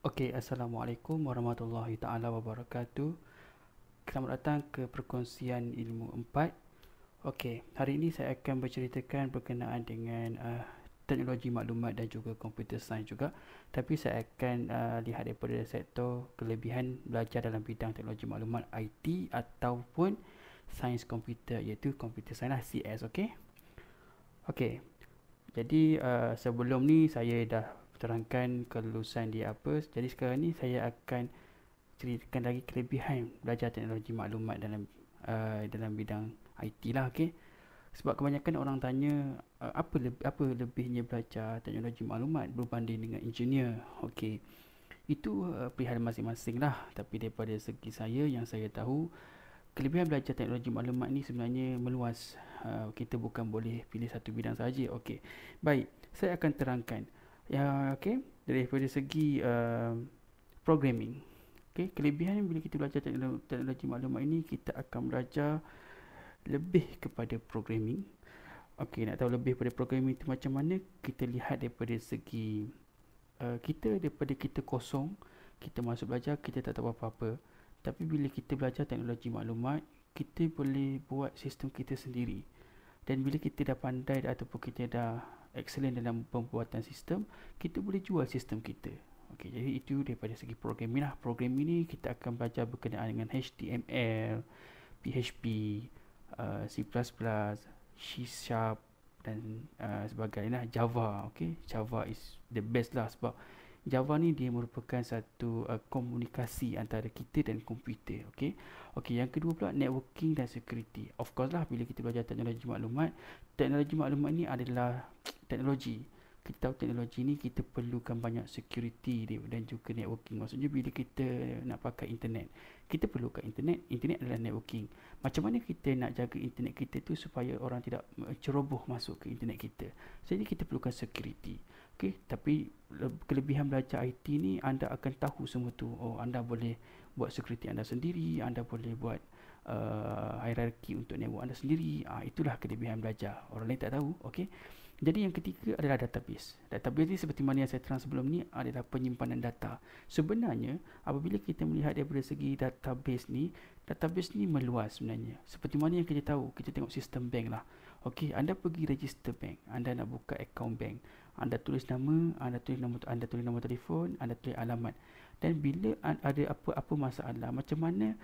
Okey, Assalamualaikum warahmatullahi taala wabarakatuh. Selamat datang ke perkongsian ilmu 4. Okey, hari ini saya akan berceritakan berkenaan dengan teknologi maklumat dan juga computer science juga. Tapi saya akan lihat daripada sektor kelebihan belajar dalam bidang teknologi maklumat IT ataupun sains komputer, iaitu computer science lah, CS. Okey. Okey. Jadi sebelum ni saya dah terangkan kelulusan dia apa. Jadi sekarang ni saya akan ceritakan lagi kelebihan belajar teknologi maklumat dalam bidang IT lah. Okey. Sebab kebanyakan orang tanya apa lebihnya belajar teknologi maklumat berbanding dengan engineer. Okey. Itu perihal masing-masing lah. Tapi daripada segi saya, yang saya tahu, kelebihan belajar teknologi maklumat ni sebenarnya meluas. Kita bukan boleh pilih satu bidang saja. Okey. Baik, saya akan terangkan. Ya, okey. Daripada segi programming. Okey, kelebihan bila kita belajar teknologi maklumat ini, kita akan belajar lebih kepada programming. Okey, nak tahu lebih pada programming itu macam mana? Kita lihat daripada segi daripada kita kosong, kita masuk belajar, kita tak tahu apa-apa. Tapi bila kita belajar teknologi maklumat, kita boleh buat sistem kita sendiri. Dan bila kita dah pandai ataupun kita dah excellent dalam pembuatan sistem, kita boleh jual sistem kita. Okey, jadi itu daripada segi programming lah. Programming ni kita akan belajar berkenaan dengan HTML, PHP, C++, C Sharp dan sebagainya lah. Java. Okey, Java is the best lah, sebab Java ni dia merupakan satu komunikasi antara kita dan komputer. Okey. Okey, yang kedua pula networking dan security. Of course lah, bila kita belajar teknologi maklumat ni adalah teknologi. Kita tahu teknologi ni kita perlukan banyak security dia dan juga networking. Maksudnya bila kita nak pakai internet, kita perlukan internet. Internet adalah networking. Macam mana kita nak jaga internet kita tu supaya orang tidak ceroboh masuk ke internet kita? Jadi kita perlukan security. Okey, tapi kelebihan belajar IT ni, anda akan tahu semua tu. Oh, anda boleh buat security anda sendiri, anda boleh buat hierarki untuk network anda sendiri. Itulah kelebihan belajar. Orang lain tak tahu. Okey. Jadi yang ketiga adalah database. Database ni seperti mana yang saya terang sebelum ni adalah penyimpanan data. Sebenarnya apabila kita melihat daripada segi database ni meluas sebenarnya. Seperti mana yang kita tahu, kita tengok sistem bank lah. Okey, anda pergi register bank, anda nak buka account bank. Anda tulis nama, anda tulis nombor telefon, anda tulis alamat. Dan bila ada apa-apa masalah, macam mana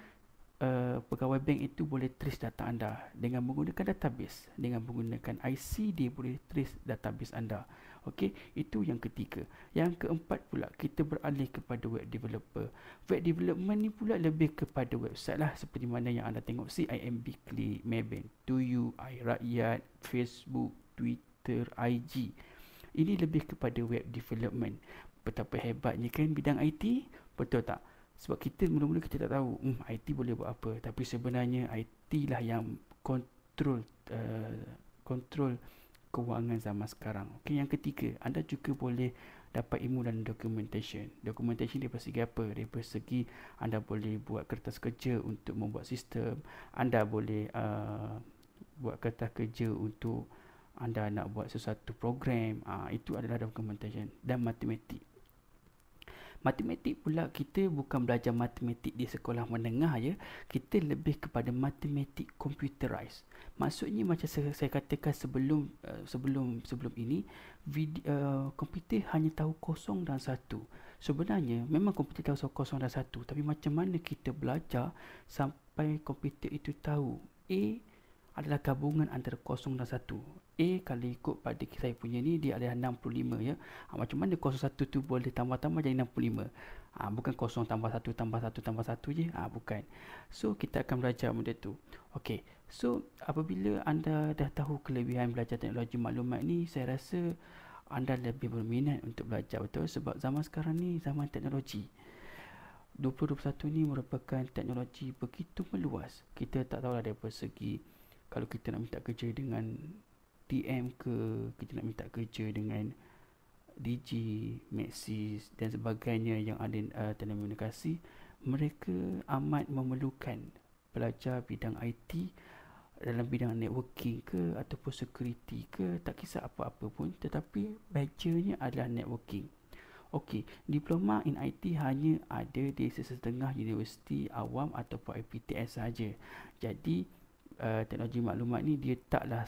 pegawai bank itu boleh trace data anda dengan menggunakan database, dengan menggunakan IC dia boleh trace database anda. Okey, itu yang ketiga. Yang keempat pula, kita beralih kepada web developer. Web development ni pula lebih kepada website lah, seperti mana yang anda tengok CIMB Click, Maybank, Tuyu, iRakyat, Facebook, Twitter, IG. Ini lebih kepada web development. Betapa hebatnya kan bidang IT? Betul tak? Sebab kita mula-mula kita tak tahu IT boleh buat apa, tapi sebenarnya IT lah yang kontrol kontrol kewangan zaman sekarang. Okey, yang ketiga, anda juga boleh dapat ilmu dalam documentation. Documentation daripada segi apa? Daripada segi anda boleh buat kertas kerja untuk membuat sistem, anda boleh buat kertas kerja untuk anda nak buat sesuatu program. Itu adalah documentation. Dan matematik. Matematik pula, kita bukan belajar matematik di sekolah menengah ya. Kita lebih kepada matematik computerized. Maksudnya macam saya katakan sebelum ini, komputer hanya tahu kosong dan satu. Sebenarnya memang komputer tahu kosong dan satu, tapi macam mana kita belajar sampai komputer itu tahu A adalah gabungan antara kosong dan satu. A kalau ikut pada saya punya ni, dia adalah 65 ya. Macam mana kosong satu tu boleh tambah-tambah jadi 65? Bukan kosong tambah satu tambah satu tambah satu je. Bukan. So kita akan belajar benda tu. Okey. So apabila anda dah tahu kelebihan belajar teknologi maklumat ni, saya rasa anda lebih berminat untuk belajar, betul? Sebab zaman sekarang ni zaman teknologi. 2021 ni merupakan teknologi begitu meluas. Kita tak tahulah daripada segi, kalau kita nak minta kerja dengan DM ke, kita nak minta kerja dengan DG, Maxis dan sebagainya yang ada telekomunikasi, mereka amat memerlukan pelajar bidang IT dalam bidang networking ke ataupun security ke, tak kisah apa-apa pun, tetapi belajarnya adalah networking. Okey, diploma in IT hanya ada di sesetengah universiti awam ataupun IPTS saja. Jadi teknologi maklumat ni dia taklah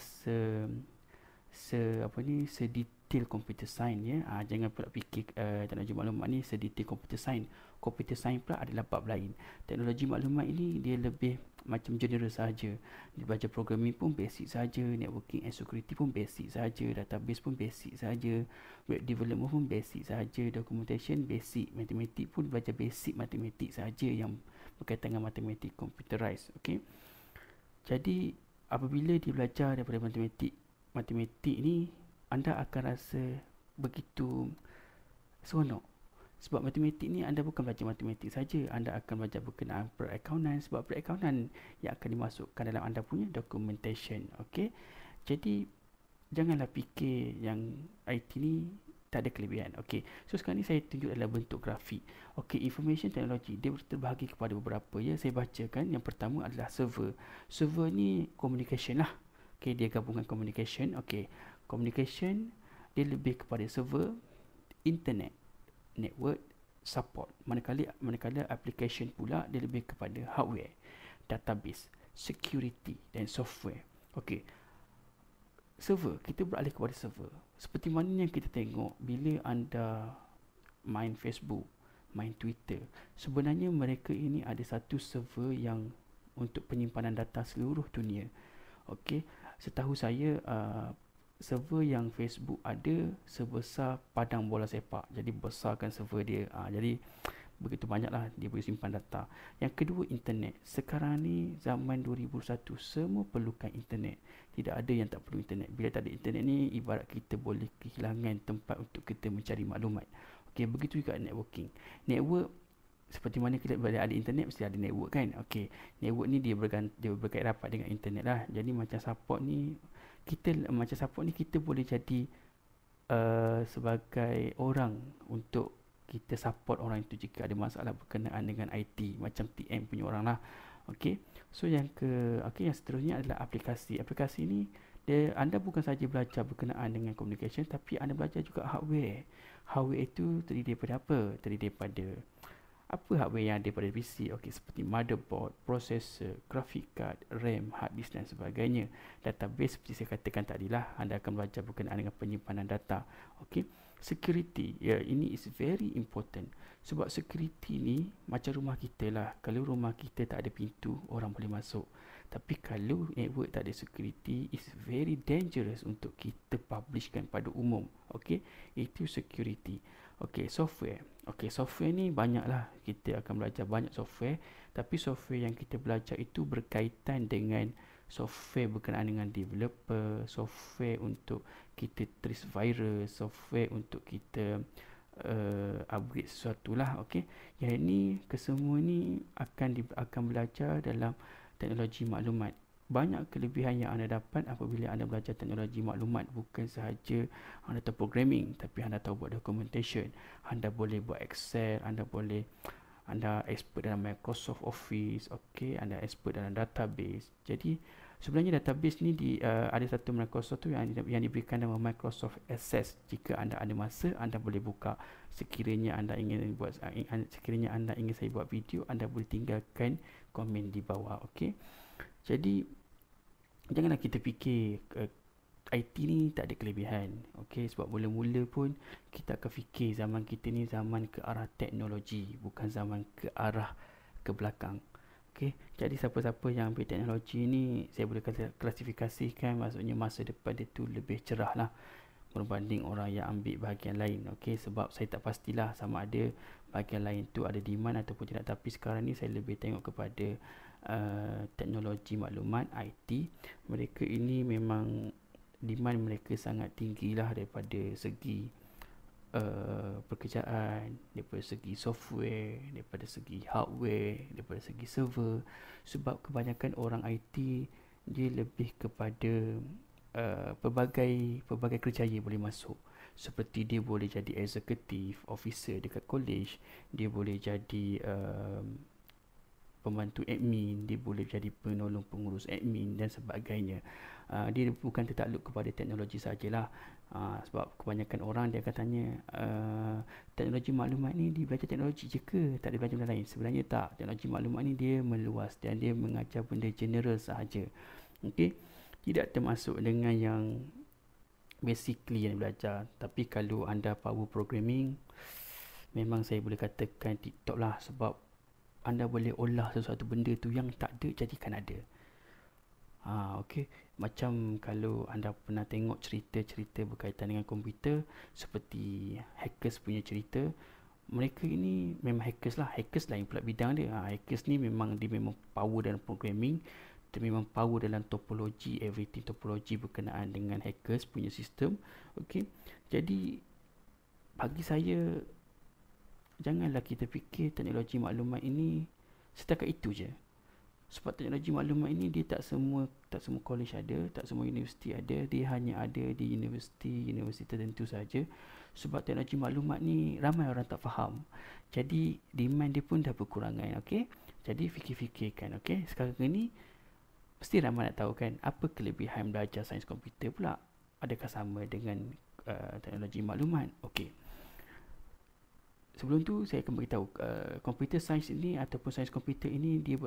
sedetail computer science ya. Jangan pula fikir teknologi maklumat ni sedetail computer science. Computer science pula adalah bab lain. Teknologi maklumat ini dia lebih macam general saja. Dia belajar programming pun basic saja, networking and security pun basic saja, database pun basic saja, web development pun basic saja, documentation basic, matematik pun belajar basic matematik saja yang berkaitan dengan matematik computerized. Okey. Jadi apabila dia belajar daripada matematik ni, anda akan rasa begitu seronok. Sebab matematik ni anda bukan belajar matematik saja, anda akan belajar berkenaan perakaunan, sebab perakaunan yang akan dimasukkan dalam anda punya documentation. Okey. Jadi janganlah fikir yang IT ni tak ada kelebihan. Okey. So sekarang ni saya tunjuk dalam bentuk grafik. Okey, information technology dia terbahagi kepada beberapa ya. Saya bacakan. Yang pertama adalah server. Server ni communication lah. Okey, dia gabungan communication. Okey. Communication dia lebih kepada server, internet, network, support. Manakala application pula dia lebih kepada hardware, database, security dan software. Okey. Server, kita beralih kepada server. Seperti mana yang kita tengok bila anda main Facebook, main Twitter, sebenarnya mereka ini ada satu server yang untuk penyimpanan data seluruh dunia. Okey, setahu saya server yang Facebook ada sebesar padang bola sepak. Jadi besarkan server dia. Jadi begitu banyaklah dia boleh simpan data. Yang kedua, internet. Sekarang ni zaman 2021 semua perlukan internet. Tidak ada yang tak perlu internet. Bila tak ada internet ni ibarat kita boleh kehilangan tempat untuk kita mencari maklumat. Okey, begitu juga networking. Network seperti mana kita bila ada internet mesti ada network kan. Okey, network ni dia berkait rapat dengan internet lah. Jadi macam support ni kita boleh jadi sebagai orang untuk kita support orang itu jika ada masalah berkenaan dengan IT, macam TM punya orang lah. Okey. So yang seterusnya adalah aplikasi. Aplikasi ni anda bukan saja belajar berkenaan dengan communication, tapi anda belajar juga hardware. Hardware itu terdiri daripada apa? Terdiri daripada apa hardware yang ada pada PC. Okey, seperti motherboard, processor, graphic card, RAM, hard disk dan sebagainya. Database seperti saya katakan tadi lah, anda akan belajar berkenaan dengan penyimpanan data. Okey. Security, ya, ini is very important. Sebab security ni macam rumah kita lah. Kalau rumah kita tak ada pintu, orang boleh masuk. Tapi kalau network tak ada security, is very dangerous untuk kita publishkan pada umum. Okey, itu security. Okey, software. Okey, software ni banyaklah. Kita akan belajar banyak software. Tapi software yang kita belajar itu berkaitan dengan software berkenaan dengan developer, software untuk kita trace virus, software untuk kita upgrade sesuatu lah. Okey, yang ini kesemua ni akan belajar dalam teknologi maklumat. Banyak kelebihan yang anda dapat apabila anda belajar teknologi maklumat. Bukan sahaja anda tahu programming, tapi anda tahu buat documentation, anda boleh buat Excel, anda expert dalam Microsoft Office. Okey, anda expert dalam database. Jadi sebenarnya database ni ada satu Microsoft tu yang diberikan nama Microsoft Access. Jika anda ada masa, anda boleh buka. Sekiranya anda ingin saya buat video, anda boleh tinggalkan komen di bawah. Okey. Jadi janganlah kita fikir IT ni tak ada kelebihan. Okey, sebab mula-mula pun kita akan fikir zaman kita ni zaman ke arah teknologi, bukan zaman ke arah ke belakang. Okey, jadi siapa-siapa yang ambil teknologi ni, saya boleh klasifikasikan maksudnya masa depan dia tu lebih cerah lah berbanding orang yang ambil bahagian lain. Okey, sebab saya tak pastilah sama ada bahagian lain tu ada demand ataupun tidak. Tapi sekarang ni saya lebih tengok kepada teknologi maklumat, IT. Mereka ini memang demand mereka sangat tinggi lah daripada segi pekerjaan, daripada segi software, daripada segi hardware, daripada segi server. Sebab kebanyakan orang IT dia lebih kepada pelbagai kerjaya boleh masuk. Seperti dia boleh jadi executive officer dekat college, dia boleh jadi pembantu admin, dia boleh jadi penolong pengurus admin dan sebagainya. Dia bukan tertakluk kepada teknologi sajalah. Sebab kebanyakan orang dia akan tanya, teknologi maklumat ni dia belajar teknologi je ke, tak ada belajar benda lain? Sebenarnya tak. Teknologi maklumat ni dia meluas dan dia mengajar benda general sahaja. Okey, tidak termasuk dengan yang basically yang belajar. Tapi kalau anda power programming, memang saya boleh katakan TikTok lah, sebab anda boleh olah sesuatu benda tu yang tak ada jadikan ada. Okey, macam kalau anda pernah tengok cerita-cerita berkaitan dengan komputer, seperti hackers punya cerita, mereka ini memang hackers lah. Hackers lain pula bidang dia. Hackers ni memang dia memang power dalam programming, dia memang power dalam topologi, everything topologi berkenaan dengan hackers punya sistem. Okey, jadi bagi saya, janganlah kita fikir teknologi maklumat ini setakat itu je. Sebab teknologi maklumat ini dia tak semua college ada, tak semua universiti ada, dia hanya ada di universiti tertentu saja. Sebab teknologi maklumat ni ramai orang tak faham. Jadi demand dia pun dah berkurangan, okey? Jadi fikir-fikirkan, okey? Sekarang ni mesti ramai nak tahu kan, apa kelebihan belajar sains komputer pula? Adakah sama dengan teknologi maklumat? Okey. Sebelum tu saya akan beritahu, computer science ini ataupun sains komputer ini dia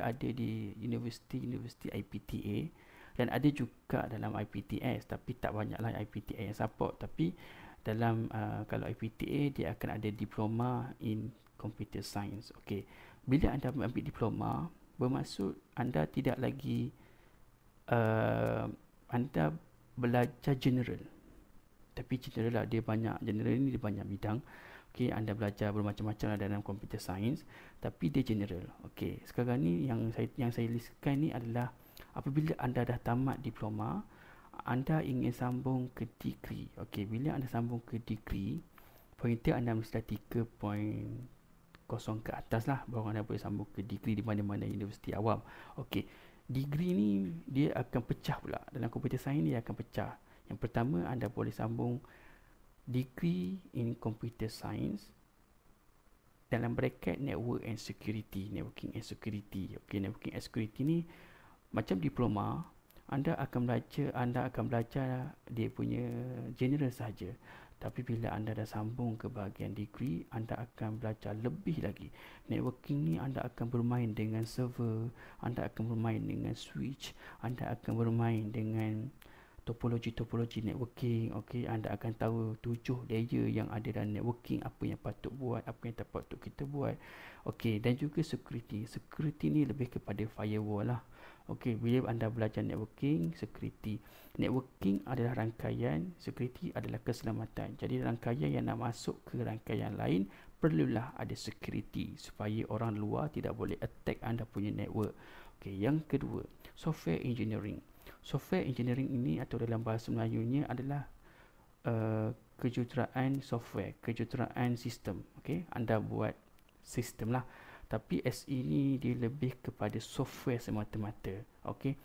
ada di universiti IPTA dan ada juga dalam IPTS, tapi tak banyaklah IPTA yang support. Tapi dalam kalau IPTA dia akan ada diploma in computer science. Okey. Bila anda ambil diploma, bermaksud anda tidak lagi anda belajar general. Tapi general lah, dia banyak, general ni dia banyak bidang. Okey, anda belajar bermacam-macam dalam computer science, tapi dia general. Okey, sekarang ni yang saya listkan ni adalah apabila anda dah tamat diploma, anda ingin sambung ke degree. Okey, bila anda sambung ke degree, pointer anda mesti 3.0 ke atas lah, baru anda boleh sambung ke degree di mana-mana universiti awam. Okey, degree ni dia akan pecah pula. Dalam computer science dia akan pecah. Yang pertama, anda boleh sambung degree in computer science dalam bracket networking and security. Okey, networking and security ni macam diploma, anda akan belajar dia punya general saja. Tapi bila anda dah sambung ke bahagian degree, anda akan belajar lebih lagi. Networking ni anda akan bermain dengan server, anda akan bermain dengan switch, anda akan bermain dengan topologi networking. Okey, anda akan tahu 7 layer yang ada dalam networking, apa yang patut buat, apa yang tak patut kita buat. Okey, dan juga security ni lebih kepada firewall lah. Okey, bila anda belajar networking, networking adalah rangkaian, security adalah keselamatan. Jadi rangkaian yang nak masuk ke rangkaian lain, perlulah ada security supaya orang luar tidak boleh attack anda punya network. Okey, yang kedua, software engineering. Software engineering ini atau dalam bahasa Melayunya adalah kejuruteraan software, kejuruteraan sistem. Okey, anda buat sistem lah. Tapi SE ni dia lebih kepada software semata-mata. Okey,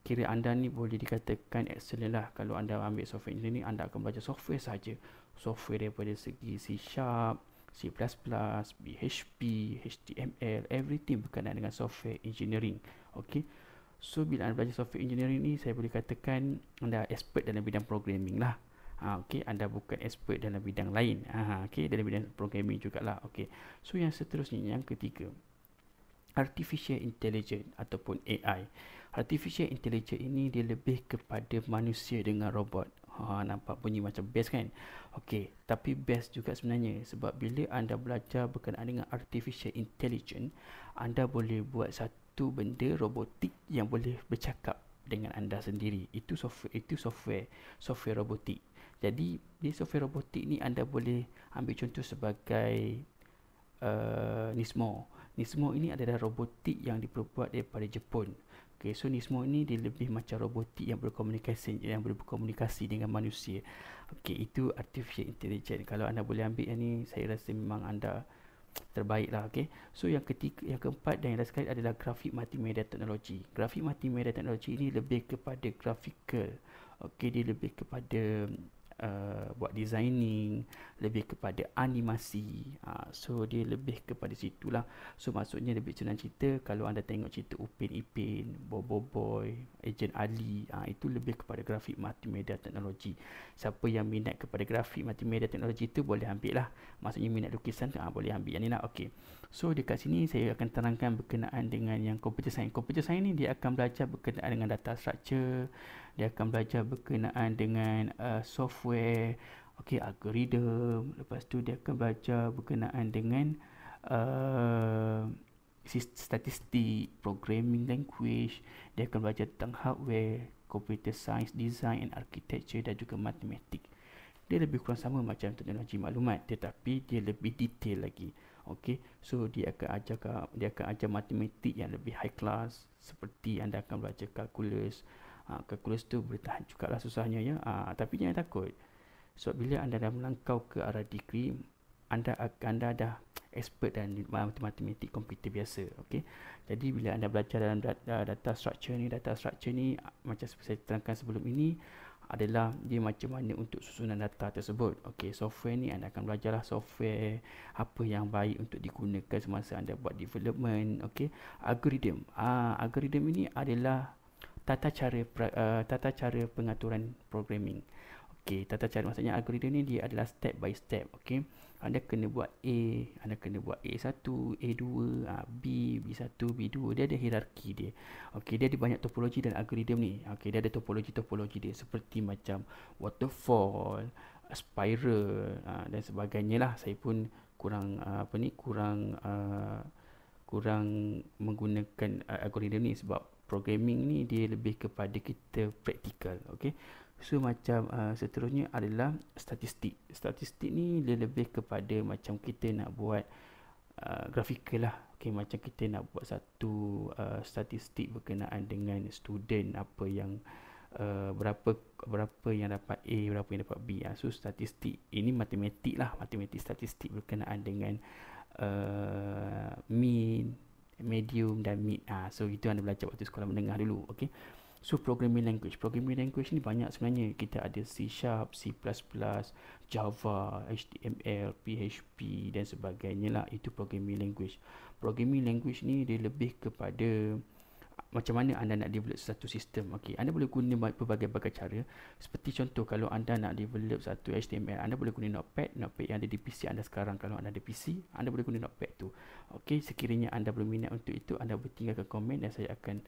kira anda ni boleh dikatakan excellent lah. Kalau anda ambil software engineering, anda akan belajar software saja. Software daripada segi C#, C++, PHP, HTML, everything berkenaan dengan software engineering. Okey. So bila anda belajar software engineering ni, saya boleh katakan anda expert dalam bidang programming lah. Okey, anda bukan expert dalam bidang lain. Okey, dalam bidang programming jugalah. Okey. So yang seterusnya, yang ketiga, artificial intelligence ataupun AI. Artificial intelligence ini dia lebih kepada manusia dengan robot. Nampak bunyi macam best kan? Okey, tapi best juga sebenarnya, sebab bila anda belajar berkenaan dengan artificial intelligence, anda boleh buat satu benda robotik yang boleh bercakap dengan anda sendiri. Itu software robotik. Jadi di software robotik ni anda boleh ambil contoh sebagai Nismo. Nismo ini adalah robotik yang diperbuat daripada Jepun. Okay, so Nismo ini dia lebih macam robotik yang boleh berkomunikasi dengan manusia. Okay, itu artificial intelligence. Kalau anda boleh ambil yang ni, saya rasa memang anda terbaik lah. Okay, so yang keempat dan yang last sekali adalah grafik multimedia teknologi. Grafik multimedia teknologi ini lebih kepada graphical. Okay, dia lebih kepada buat designing, lebih kepada animasi. So dia lebih kepada situlah. So maksudnya lebih senang cerita, kalau anda tengok cerita Upin Ipin, Bobo Boy, Ejen Ali, itu lebih kepada grafik multimedia teknologi. Siapa yang minat kepada grafik multimedia teknologi tu boleh ambil lah. Maksudnya minat lukisan tu boleh ambil yang ni lah. Okay. So dekat sini saya akan terangkan berkenaan dengan yang computer science. Computer science ni dia akan belajar berkenaan dengan data structure, dia akan belajar berkenaan dengan software, okey, algoritma. Lepas tu dia akan belajar berkenaan dengan uh, statistik, programming language. Dia akan belajar tentang hardware, computer science, design and architecture dan juga matematik. Dia lebih kurang sama macam teknologi maklumat, tetapi dia lebih detail lagi. Okey, so dia akan ajar matematik yang lebih high class, seperti anda akan belajar kalkulus. Kalkulus tu boleh tahan jugalah susahnya ya. Tapi jangan takut. So bila anda dah melangkau ke arah degree, anda dah expert dalam matematik komputer biasa. Okey. Jadi bila anda belajar dalam data structure ni macam saya terangkan sebelum ini, adalah dia macam mana untuk susunan data tersebut. Okey, software ni anda akan belajarlah software apa yang baik untuk digunakan semasa anda buat development. Okey, algoritma ini adalah tata cara pengaturan programming. Okey, tata cara maksudnya algoritma ni dia adalah step by step. Okey, anda kena buat anda kena buat A1, A2, B, B1, B2. Dia ada hierarki dia. Okey, dia ada banyak topologi dalam algoritma ni. Okey, dia ada topologi dia seperti macam waterfall, spiral dan sebagainya lah. Saya pun kurang kurang menggunakan algoritma ni sebab programming ni dia lebih kepada kita praktikal. Okey, so macam seterusnya adalah statistik ni dia lebih kepada macam kita nak buat grafikal lah. Okey, macam kita nak buat satu statistik berkenaan dengan student, apa yang berapa yang dapat A, berapa yang dapat B. So statistik ini matematik lah, matematik statistik berkenaan dengan mean, medium dan mid. So itu anda belajar waktu sekolah menengah dulu. Okey, so programming language ni banyak sebenarnya. Kita ada C#, C++, Java, HTML, PHP dan sebagainya lah. Itu programming language ni dia lebih kepada macam mana anda nak develop satu sistem. Okey, anda boleh guna berbagai cara. Seperti contoh, kalau anda nak develop satu HTML, anda boleh guna Notepad yang ada di PC anda sekarang. Kalau anda ada PC, anda boleh guna Notepad tu. Okey, sekiranya anda berminat untuk itu, anda boleh tinggalkan komen dan saya akan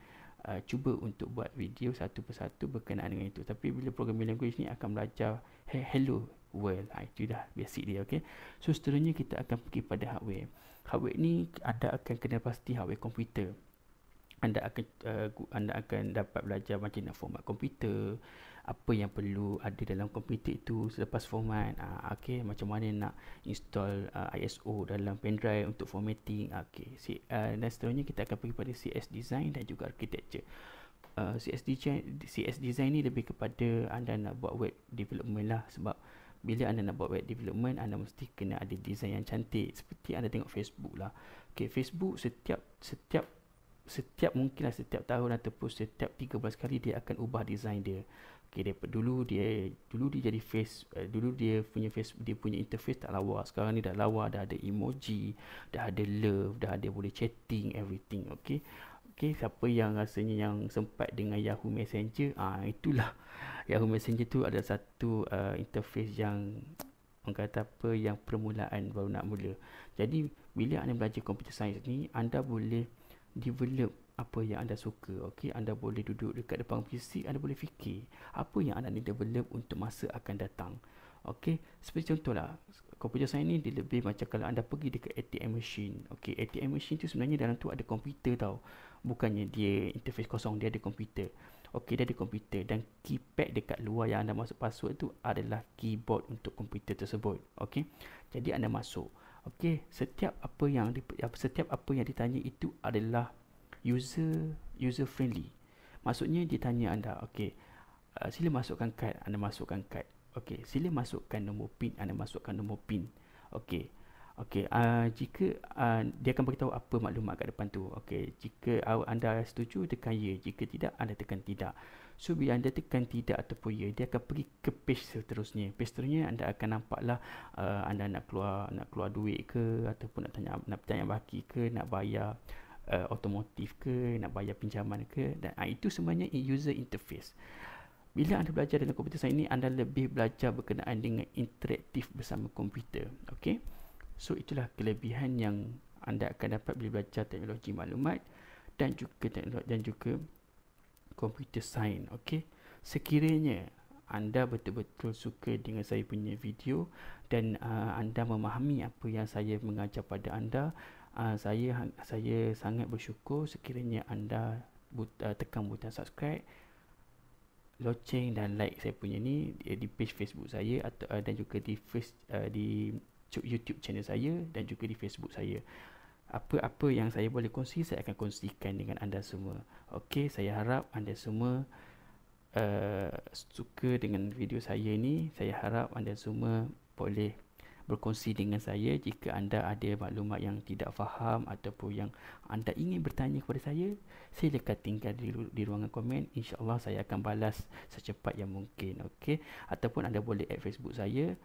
cuba untuk buat video satu persatu berkenaan dengan itu. Tapi bila programming language ni akan belajar hello world, itu dah basic dia. Okey, so seterusnya kita akan pergi pada hardware ni anda akan kena pasti hardware komputer. Anda akan dapat belajar macam nak format komputer, apa yang perlu ada dalam komputer itu selepas format. Okey, macam mana nak install ISO dalam pendrive untuk formatting. Okey, dan seterusnya kita akan pergi pada CS design dan juga architecture. CS design ni lebih kepada anda nak buat web development lah, sebab bila anda nak buat web development, anda mesti kena ada design yang cantik. Seperti anda tengok Facebook lah. Okey, Facebook setiap mungkinlah setiap tahun ataupun setiap 13 kali dia akan ubah design dia. Okey, dulu dia jadi dulu dia punya interface tak lawa. Sekarang ni dah lawa, dah ada emoji, dah ada love, dah ada boleh chatting, everything. Okey, siapa yang rasanya yang sempat dengan Yahoo Messenger, itulah Yahoo Messenger tu adalah satu interface yang orang kata yang permulaan baru nak mula. Jadi bila anda belajar computer science ni, anda boleh develop apa yang anda suka. Okey, anda boleh duduk dekat depan PC, anda boleh fikir apa yang anda nak develop untuk masa akan datang. Okey, seperti contohlah computer science ni dia lebih macam kalau anda pergi dekat ATM machine. Okey, ATM machine tu sebenarnya dalam tu ada komputer tau. Bukannya dia interface kosong, dia ada komputer. Okey, dia ada komputer dan keypad dekat luar yang anda masuk password tu adalah keyboard untuk komputer tersebut. Okey, jadi anda masuk. Okey, setiap apa yang ditanya itu adalah user friendly. Maksudnya dia tanya anda, okey, sila masukkan kad, anda masukkan kad. Okey, sila masukkan nombor PIN, anda masukkan nombor PIN. Okey, Okey, jika dia akan beritahu apa maklumat kat depan tu. Okey, jika anda setuju, tekan ya. Jika tidak, anda tekan tidak. So, bila anda tekan tidak ataupun ya, dia akan pergi ke page seterusnya. Page seterusnya anda akan nampaklah anda nak keluar duit ke, ataupun nak tanya baki ke, nak bayar otomotif ke, nak bayar pinjaman ke. Dan itu semuanya user interface. Bila anda belajar dalam komputer sains ini, anda lebih belajar berkenaan dengan interaktif bersama komputer. Okey. So, itulah kelebihan yang anda akan dapat bila belajar teknologi maklumat dan juga komputer sains. Okey. Sekiranya anda betul-betul suka dengan saya punya video dan anda memahami apa yang saya mengajar pada anda, saya sangat bersyukur sekiranya anda tekan butang subscribe, loceng dan like saya punya ni di page Facebook saya dan juga di YouTube channel saya dan juga di Facebook saya. Apa-apa yang saya boleh kongsi, saya akan kongsikan dengan anda semua. Okey, saya harap anda semua suka dengan video saya ni. Saya harap anda semua boleh berkongsi dengan saya jika anda ada maklumat yang tidak faham ataupun yang anda ingin bertanya kepada saya. Silakan tinggal di ruangan komen. InsyaAllah saya akan balas secepat yang mungkin. Okey, ataupun anda boleh add Facebook saya.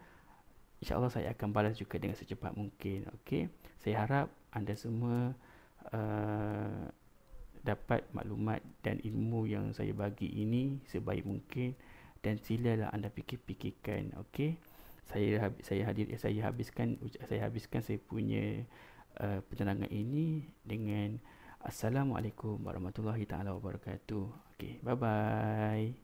InsyaAllah saya akan balas juga dengan secepat mungkin. Okey, saya harap anda semua dapat maklumat dan ilmu yang saya bagi ini sebaik mungkin, dan silalah anda fikir-fikirkan. Okey, saya habiskan saya punya penerangan ini dengan Assalamualaikum warahmatullahi taala wabarakatuh. Okey, bye bye.